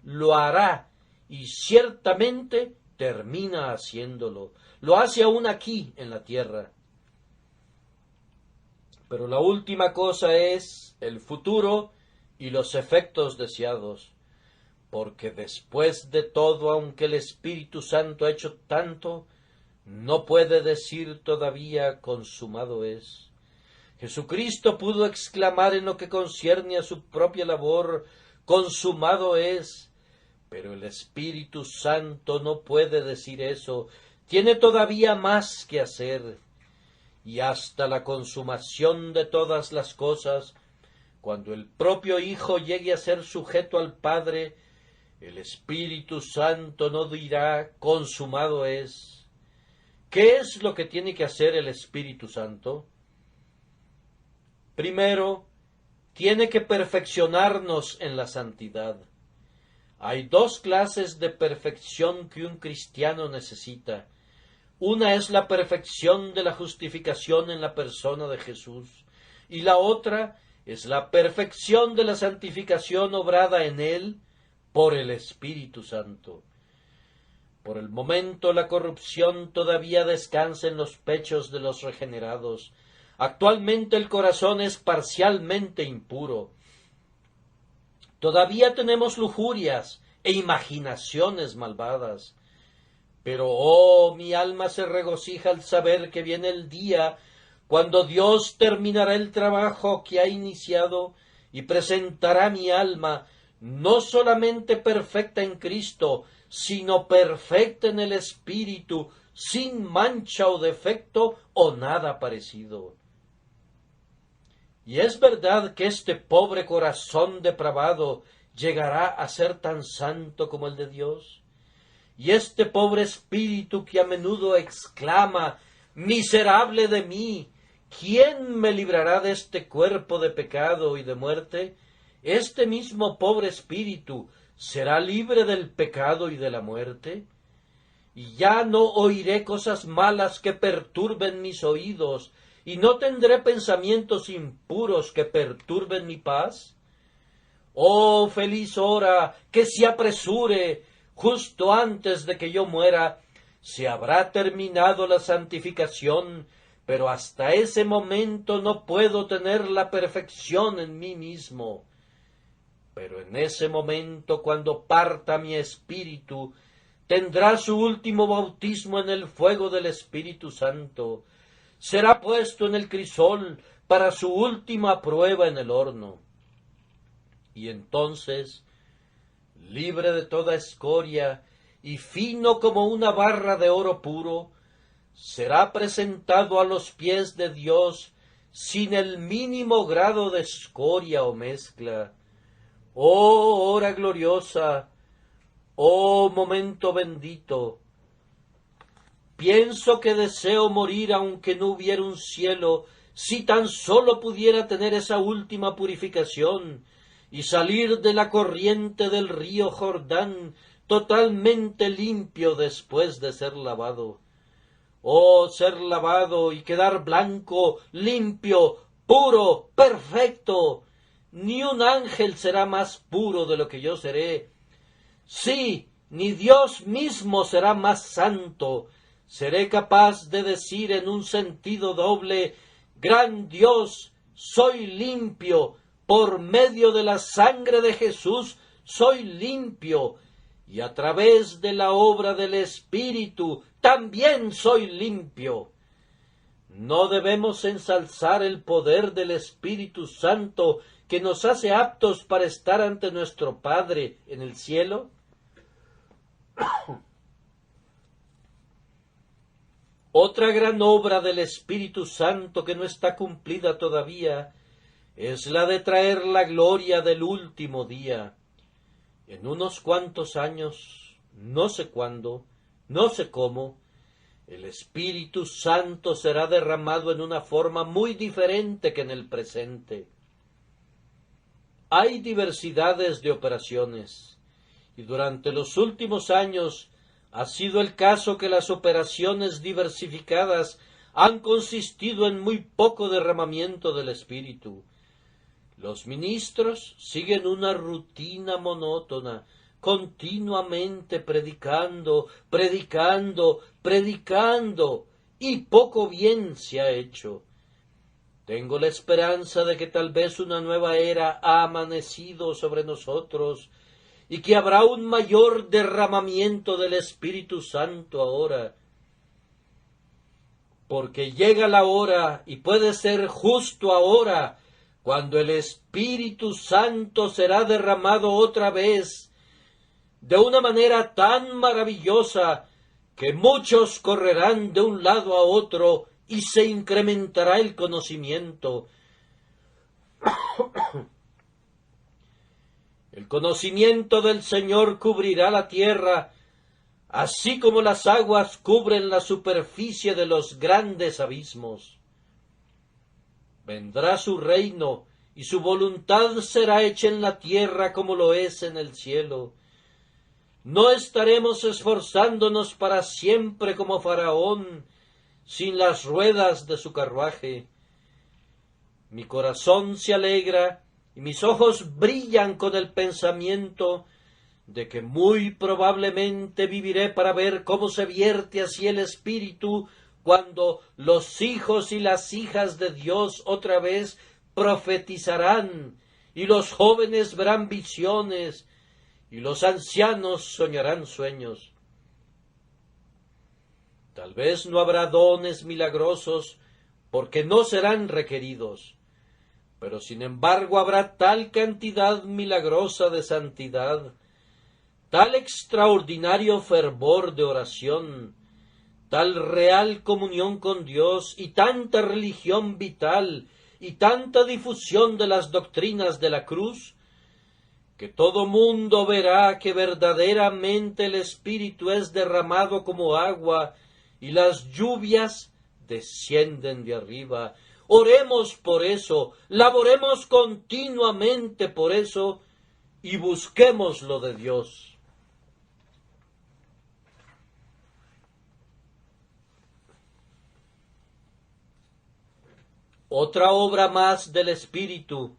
Lo hará, y ciertamente termina haciéndolo. Lo hace aún aquí en la tierra. Pero la última cosa es el futuro y los efectos deseados. Porque después de todo, aunque el Espíritu Santo ha hecho tanto, no puede decir todavía consumado es. Jesucristo pudo exclamar en lo que concierne a su propia labor, consumado es, pero el Espíritu Santo no puede decir eso, tiene todavía más que hacer, y hasta la consumación de todas las cosas, cuando el propio Hijo llegue a ser sujeto al Padre, el Espíritu Santo no dirá consumado es. ¿Qué es lo que tiene que hacer el Espíritu Santo? Primero, tiene que perfeccionarnos en la santidad. Hay dos clases de perfección que un cristiano necesita. Una es la perfección de la justificación en la persona de Jesús, y la otra es la perfección de la santificación obrada en él por el Espíritu Santo. Por el momento la corrupción todavía descansa en los pechos de los regenerados. Actualmente el corazón es parcialmente impuro. Todavía tenemos lujurias e imaginaciones malvadas. Pero, oh, mi alma se regocija al saber que viene el día cuando Dios terminará el trabajo que ha iniciado y presentará mi alma no solamente perfecta en Cristo, sino perfecta en el Espíritu, sin mancha o defecto o nada parecido. Y es verdad que este pobre corazón depravado llegará a ser tan santo como el de Dios. Y este pobre espíritu que a menudo exclama, miserable de mí, ¿quién me librará de este cuerpo de pecado y de muerte? Este mismo pobre espíritu será libre del pecado y de la muerte. Y ya no oiré cosas malas que perturben mis oídos, y no tendré pensamientos impuros que perturben mi paz. Oh, feliz hora, que se apresure, justo antes de que yo muera, se habrá terminado la santificación, pero hasta ese momento no puedo tener la perfección en mí mismo. Pero en ese momento, cuando parta mi espíritu, tendrá su último bautismo en el fuego del Espíritu Santo, será puesto en el crisol para su última prueba en el horno. Y entonces, libre de toda escoria y fino como una barra de oro puro, será presentado a los pies de Dios sin el mínimo grado de escoria o mezcla. Oh hora gloriosa, oh momento bendito. Pienso que deseo morir aunque no hubiera un cielo, si tan solo pudiera tener esa última purificación y salir de la corriente del río Jordán totalmente limpio después de ser lavado. Oh, ser lavado y quedar blanco, limpio, puro, perfecto. Ni un ángel será más puro de lo que yo seré. Sí, ni Dios mismo será más santo. Seré capaz de decir en un sentido doble, gran Dios, soy limpio, por medio de la sangre de Jesús soy limpio, y a través de la obra del Espíritu también soy limpio. ¿No debemos ensalzar el poder del Espíritu Santo que nos hace aptos para estar ante nuestro Padre en el cielo? Otra gran obra del Espíritu Santo que no está cumplida todavía es la de traer la gloria del último día. En unos cuantos años, no sé cuándo, no sé cómo, el Espíritu Santo será derramado en una forma muy diferente que en el presente. Hay diversidades de operaciones, y durante los últimos años ha sido el caso que las operaciones diversificadas han consistido en muy poco derramamiento del Espíritu. Los ministros siguen una rutina monótona, continuamente predicando, y poco bien se ha hecho. Tengo la esperanza de que tal vez una nueva era ha amanecido sobre nosotros y que habrá un mayor derramamiento del Espíritu Santo ahora. porque llega la hora, y puede ser justo ahora, cuando el Espíritu Santo será derramado otra vez, de una manera tan maravillosa, que muchos correrán de un lado a otro, y se incrementará el conocimiento. El conocimiento del Señor cubrirá la tierra, así como las aguas cubren la superficie de los grandes abismos. Vendrá su reino, y su voluntad será hecha en la tierra como lo es en el cielo. No estaremos esforzándonos para siempre como Faraón, sin las ruedas de su carruaje. Mi corazón se alegra, y mis ojos brillan con el pensamiento de que muy probablemente viviré para ver cómo se vierte así el Espíritu cuando los hijos y las hijas de Dios otra vez profetizarán, y los jóvenes verán visiones, y los ancianos soñarán sueños. Tal vez no habrá dones milagrosos, porque no serán requeridos, pero sin embargo habrá tal cantidad milagrosa de santidad, tal extraordinario fervor de oración, tal real comunión con Dios, y tanta religión vital, y tanta difusión de las doctrinas de la cruz, que todo mundo verá que verdaderamente el Espíritu es derramado como agua, y las lluvias descienden de arriba. Oremos por eso, laboremos continuamente por eso, y busquemos lo de Dios. Otra obra más del Espíritu,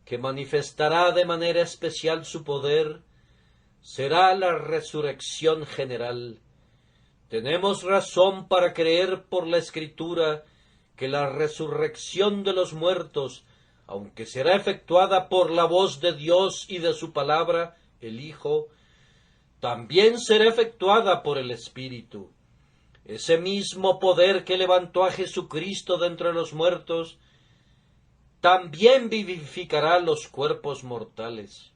que manifestará de manera especial su poder, será la resurrección general. Tenemos razón para creer por la Escritura que la resurrección de los muertos, aunque será efectuada por la voz de Dios y de su palabra, el Hijo, también será efectuada por el Espíritu. Ese mismo poder que levantó a Jesucristo de entre los muertos, también vivificará los cuerpos mortales.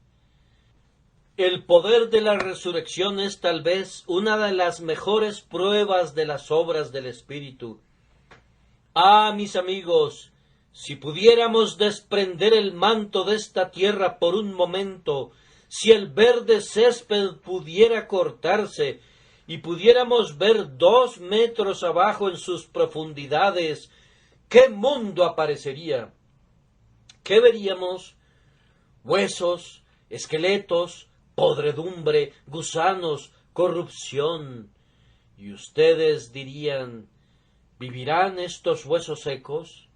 El poder de la resurrección es tal vez una de las mejores pruebas de las obras del Espíritu. Ah, mis amigos, si pudiéramos desprender el manto de esta tierra por un momento, si el verde césped pudiera cortarse y pudiéramos ver 2 metros abajo en sus profundidades, ¿qué mundo aparecería? ¿Qué veríamos? Huesos, esqueletos, podredumbre, gusanos, corrupción. Y ustedes dirían, ¿vivirán estos huesos secos?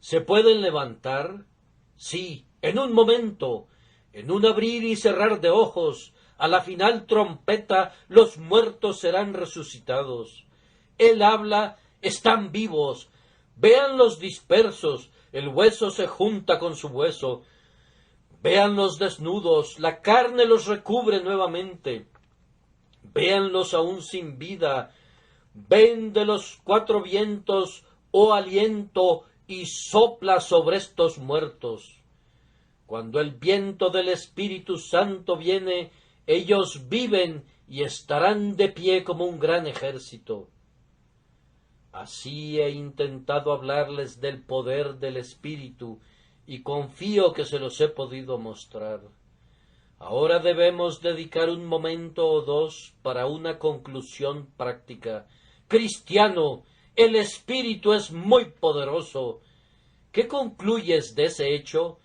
¿Se pueden levantar? Sí, en un momento, en un abrir y cerrar de ojos, a la final trompeta, los muertos serán resucitados. Él habla, están vivos. Véanlos dispersos, el hueso se junta con su hueso. Véanlos desnudos, la carne los recubre nuevamente. Véanlos aún sin vida. Ven de los 4 vientos, oh aliento, y sopla sobre estos muertos. Cuando el viento del Espíritu Santo viene, ellos viven y estarán de pie como un gran ejército. Así he intentado hablarles del poder del Espíritu, y confío que se los he podido mostrar. Ahora debemos dedicar un momento o dos para una conclusión práctica. Cristiano, el Espíritu es muy poderoso. ¿Qué concluyes de ese hecho?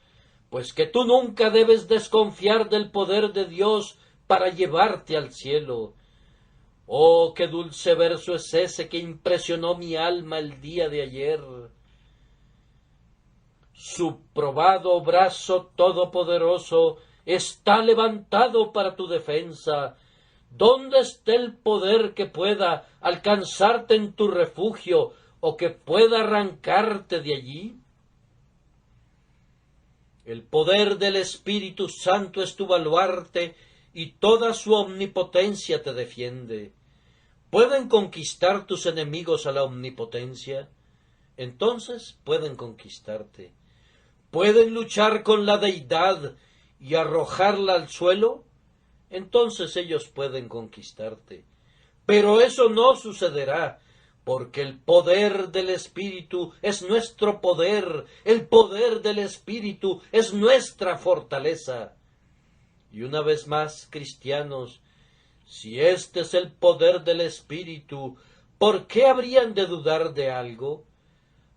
Pues que tú nunca debes desconfiar del poder de Dios para llevarte al cielo. Oh, qué dulce verso es ese que impresionó mi alma el día de ayer. Su probado brazo todopoderoso está levantado para tu defensa. ¿Dónde está el poder que pueda alcanzarte en tu refugio o que pueda arrancarte de allí? El poder del Espíritu Santo es tu baluarte y toda su omnipotencia te defiende. ¿Pueden conquistar tus enemigos a la omnipotencia? Entonces pueden conquistarte. ¿Pueden luchar con la deidad y arrojarla al suelo? Entonces ellos pueden conquistarte. Pero eso no sucederá, porque el poder del Espíritu es nuestro poder, el poder del Espíritu es nuestra fortaleza. Y una vez más, cristianos, si este es el poder del Espíritu, ¿por qué habrían de dudar de algo?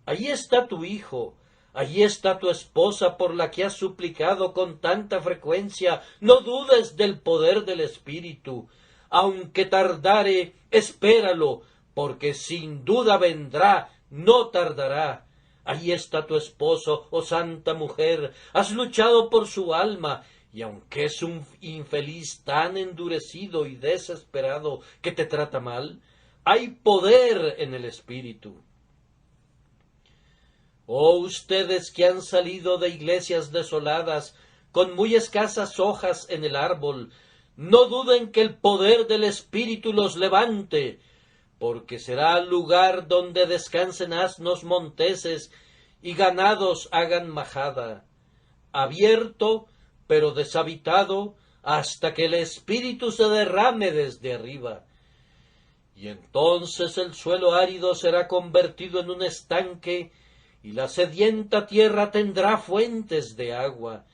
Allí está tu hijo, allí está tu esposa por la que has suplicado con tanta frecuencia. No dudes del poder del Espíritu. Aunque tardare, espéralo, porque sin duda vendrá, no tardará. Allí está tu esposo, oh santa mujer, has luchado por su alma, y aunque es un infeliz tan endurecido y desesperado que te trata mal, hay poder en el Espíritu. Oh ustedes que han salido de iglesias desoladas, con muy escasas hojas en el árbol, no duden que el poder del Espíritu los levante, porque será lugar donde descansen asnos monteses y ganados hagan majada, abierto pero deshabitado hasta que el Espíritu se derrame desde arriba. Y entonces el suelo árido será convertido en un estanque, y la sedienta tierra tendrá fuentes de agua.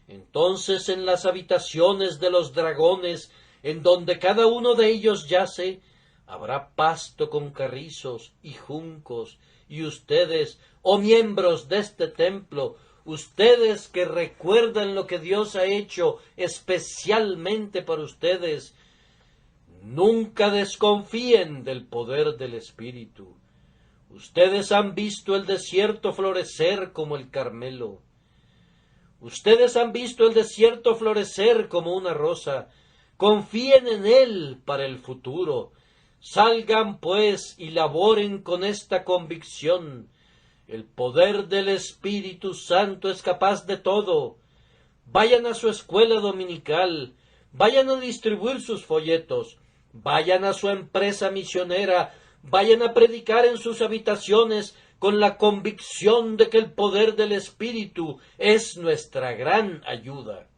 Entonces en las habitaciones de los dragones, en donde cada uno de ellos yace, habrá pasto con carrizos y juncos, y ustedes, oh miembros de este templo, ustedes que recuerdan lo que Dios ha hecho especialmente para ustedes, nunca desconfíen del poder del Espíritu. Ustedes han visto el desierto florecer como el Carmelo. Ustedes han visto el desierto florecer como una rosa. Confíen en él para el futuro. Salgan, pues, y laboren con esta convicción. El poder del Espíritu Santo es capaz de todo. Vayan a su escuela dominical. Vayan a distribuir sus folletos. Vayan a su empresa misionera. Vayan a predicar en sus habitaciones con la convicción de que el poder del Espíritu es nuestra gran ayuda.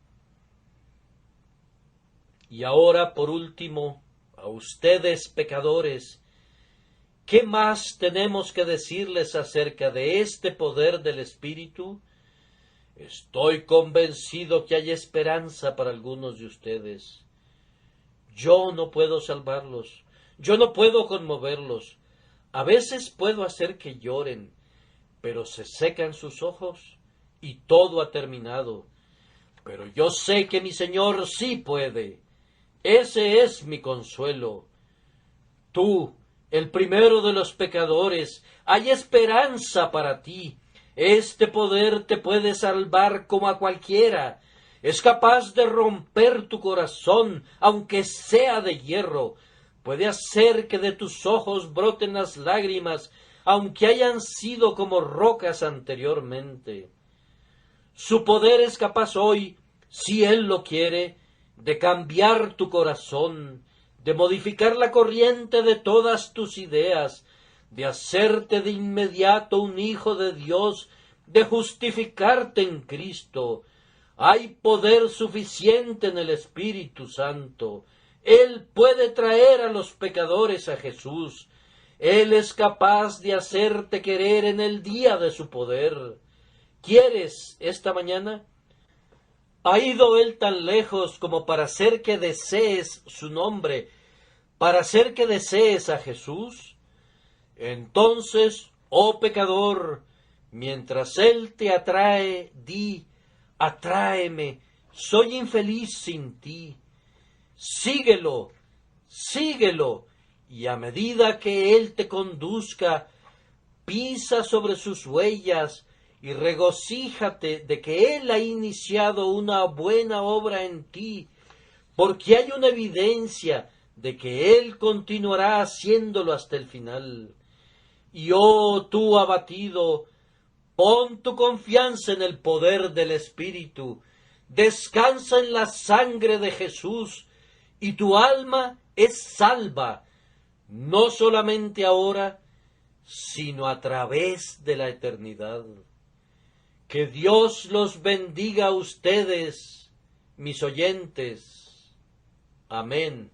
Y ahora, por último, a ustedes pecadores, ¿qué más tenemos que decirles acerca de este poder del Espíritu? Estoy convencido que hay esperanza para algunos de ustedes. Yo no puedo salvarlos. Yo no puedo conmoverlos. A veces puedo hacer que lloren, pero se secan sus ojos y todo ha terminado. Pero yo sé que mi Señor sí puede. Ese es mi consuelo. Tú, el primero de los pecadores, hay esperanza para ti. Este poder te puede salvar como a cualquiera. Es capaz de romper tu corazón, aunque sea de hierro. Puede hacer que de tus ojos broten las lágrimas, aunque hayan sido como rocas anteriormente. Su poder es capaz hoy, si Él lo quiere, de cambiar tu corazón, de modificar la corriente de todas tus ideas, de hacerte de inmediato un hijo de Dios, de justificarte en Cristo. Hay poder suficiente en el Espíritu Santo. Él puede traer a los pecadores a Jesús. Él es capaz de hacerte querer en el día de su poder. ¿Quieres esta mañana? ¿Ha ido Él tan lejos como para hacer que desees su nombre, para hacer que desees a Jesús? Entonces, oh pecador, mientras Él te atrae, di: atráeme, soy infeliz sin ti. Síguelo, síguelo, y a medida que Él te conduzca, pisa sobre sus huellas y regocíjate de que Él ha iniciado una buena obra en ti, porque hay una evidencia de que Él continuará haciéndolo hasta el final. Y oh tú abatido, pon tu confianza en el poder del Espíritu, descansa en la sangre de Jesús, y tu alma es salva. no solamente ahora, sino a través de la eternidad. Que Dios los bendiga a ustedes, mis oyentes. Amén.